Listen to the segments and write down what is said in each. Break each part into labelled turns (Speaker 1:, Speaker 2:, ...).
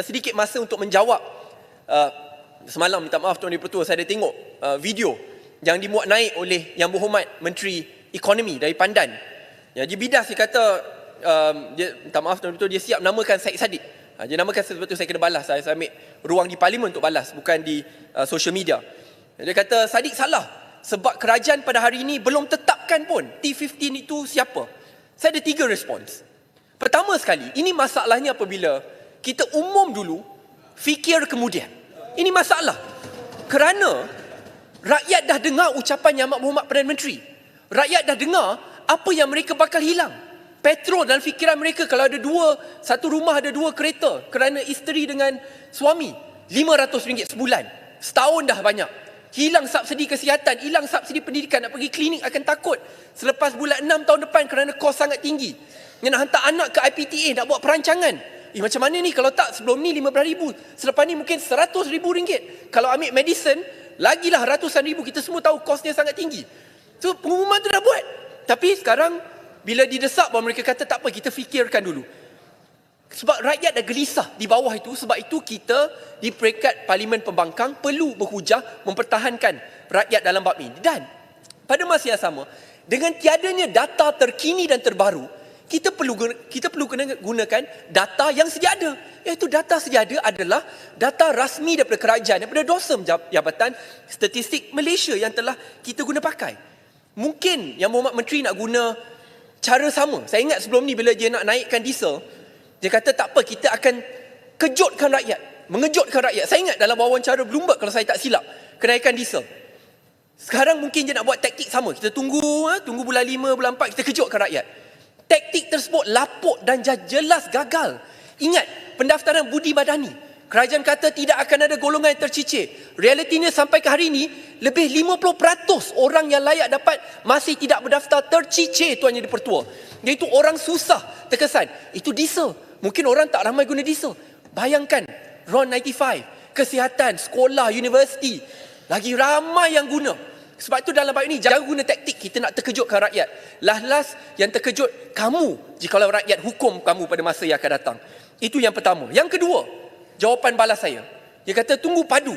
Speaker 1: sedikit masa untuk menjawab. Semalam, minta maaf Tuan Dipertua, saya ada tengok video yang dimuat naik oleh Yang Berhormat Menteri Ekonomi dari Pandan. Jadi bidas dia kata, dia minta maaf Tuan Dipertua, dia siap namakan Syed Saddiq. Dia namakan, sebab tu saya kena balas. Saya ambil ruang di parlimen untuk balas, bukan di social media. Dia kata Saddiq salah sebab kerajaan pada hari ini belum tetapkan pun T15 itu siapa. Saya ada 3 respons. Pertama sekali, ini masalahnya apabila kita umum dulu, fikir kemudian. Ini masalah. Kerana rakyat dah dengar ucapan Yang Berhormat Perdana Menteri. Rakyat dah dengar apa yang mereka bakal hilang. Petrol dalam fikiran mereka, kalau ada satu rumah ada 2 kereta kerana isteri dengan suami, RM500 sebulan. Setahun dah banyak. Hilang subsidi kesihatan, hilang subsidi pendidikan, nak pergi klinik akan takut selepas bulan 6 tahun depan kerana kos sangat tinggi. Nak hantar anak ke IPTA, nak buat perancangan. Macam mana ni, kalau tak sebelum ni RM15,000, selepas ni mungkin RM100,000. Kalau ambil medicine, lagilah ratusan ribu. Kita semua tahu kosnya sangat tinggi. So pengumuman tu dah buat. Tapi sekarang bila didesak, bahawa mereka kata tak apa, kita fikirkan dulu. Sebab rakyat dah gelisah di bawah itu. Sebab itu kita di peringkat Parlimen Pembangkang perlu berhujah mempertahankan rakyat dalam bab ini. Dan pada masa yang sama, dengan tiadanya data terkini dan terbaru, kita perlu gunakan data yang sedia ada. Iaitu data sedia ada adalah data rasmi daripada kerajaan, daripada DOSM, Jabatan Statistik Malaysia, yang telah kita guna pakai. Mungkin Yang Berhormat Menteri nak guna cara sama. Saya ingat sebelum ni bila dia nak naikkan diesel, dia kata tak apa, kita akan kejutkan rakyat, mengejutkan rakyat. Saya ingat dalam wawancara Bloomberg, kalau saya tak silap, kenaikan diesel. Sekarang mungkin dia nak buat taktik sama. Kita tunggu bulan 5, bulan 4, kita kejutkan rakyat. Taktik tersebut lapuk dan jelas gagal. Ingat, pendaftaran budi badani. Kerajaan kata tidak akan ada golongan yang tercicir. Realitinya sampai ke hari ini, lebih 50% orang yang layak dapat masih tidak berdaftar tercicir, Tuan Yang Dipertua. Iaitu orang susah terkesan. Itu diesel. Mungkin orang tak ramai guna diesel. Bayangkan, RON 95, kesihatan, sekolah, universiti. Lagi ramai yang guna. Sebab itu dalam bab ini, jangan guna taktik kita nak terkejutkan rakyat. Last yang terkejut kamu jikalau rakyat hukum kamu pada masa yang akan datang. Itu yang pertama. Yang kedua, jawapan balas saya. Dia kata tunggu padu.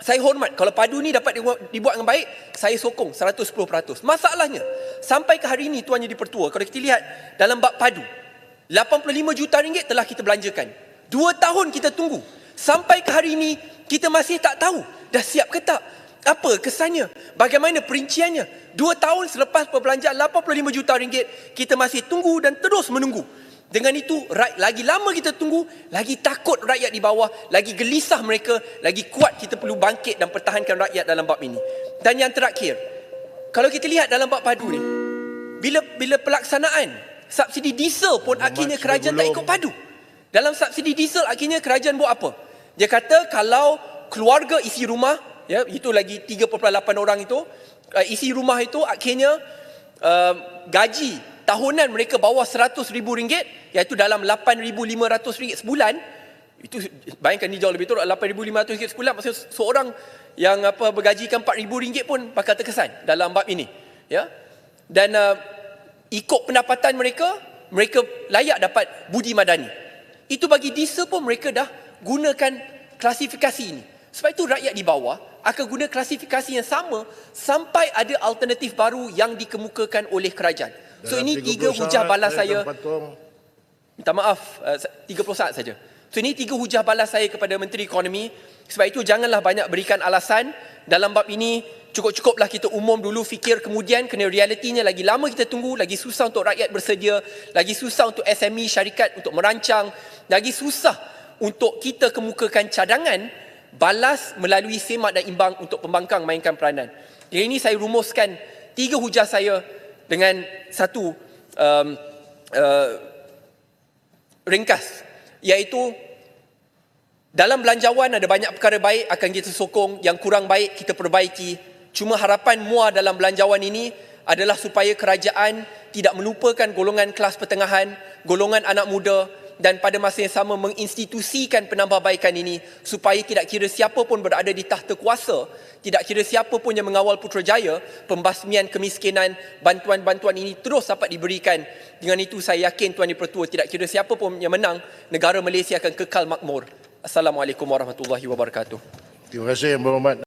Speaker 1: Saya hormat, kalau padu ni dapat dibuat dengan baik, saya sokong 110%. Masalahnya, sampai ke hari ini Tuan Yang Dipertua, kalau kita lihat dalam bab padu, RM85 juta telah kita belanjakan. 2 tahun kita tunggu. Sampai ke hari ini, kita masih tak tahu dah siap ke tak. Apa kesannya? Bagaimana perinciannya? 2 tahun selepas perbelanjaan RM85 juta, kita masih tunggu dan terus menunggu. Dengan itu, lagi lama kita tunggu, lagi takut rakyat di bawah, lagi gelisah mereka, lagi kuat kita perlu bangkit dan pertahankan rakyat dalam bab ini. Dan yang terakhir, kalau kita lihat dalam bab padu ni, bila pelaksanaan subsidi diesel pun akhirnya kerajaan tak ikut padu. Dalam subsidi diesel akhirnya kerajaan buat apa? Dia kata kalau keluarga isi rumah, ya, itu lagi 3.8 orang itu, isi rumah itu akhirnya gaji tahunan mereka bawah RM100,000, iaitu dalam RM8,500 sebulan. Itu bayangkan, ni jauh lebih turun, RM8,500 sebulan. Maksudnya seorang yang bergajikan RM4,000 pun bakal terkesan dalam bab ini, ya. Dan ikut pendapatan mereka layak dapat budi madani. Itu bagi diesel pun mereka dah gunakan klasifikasi ini. Sebab itu rakyat di bawah akan guna klasifikasi yang sama sampai ada alternatif baru yang dikemukakan oleh kerajaan. So ini 3 hujah balas saya. Minta maaf, 30 saat saja. So ini 3 hujah balas saya kepada Menteri Ekonomi. Sebab itu janganlah banyak berikan alasan. Dalam bab ini cukup-cukuplah kita umum dulu, fikir kemudian, kena realitinya lagi lama kita tunggu, lagi susah untuk rakyat bersedia, lagi susah untuk SME syarikat untuk merancang, lagi susah untuk kita kemukakan cadangan, balas melalui semak dan imbang untuk pembangkang mainkan peranan. Jadi ini saya rumuskan 3 hujah saya dengan satu ringkas, iaitu dalam belanjawan ada banyak perkara baik akan kita sokong, yang kurang baik kita perbaiki. Cuma harapan MUA dalam belanjawan ini adalah supaya kerajaan tidak melupakan golongan kelas pertengahan, golongan anak muda, dan pada masa yang sama menginstitusikan penambahbaikan ini supaya tidak kira siapa pun berada di tahta kuasa, tidak kira siapa pun yang mengawal Putrajaya, pembasmian kemiskinan, bantuan-bantuan ini terus dapat diberikan. Dengan itu saya yakin Tuan Dipertua, tidak kira siapa pun yang menang, negara Malaysia akan kekal makmur. Assalamualaikum warahmatullahi wabarakatuh.
Speaker 2: Terima kasih Yang Berhormat.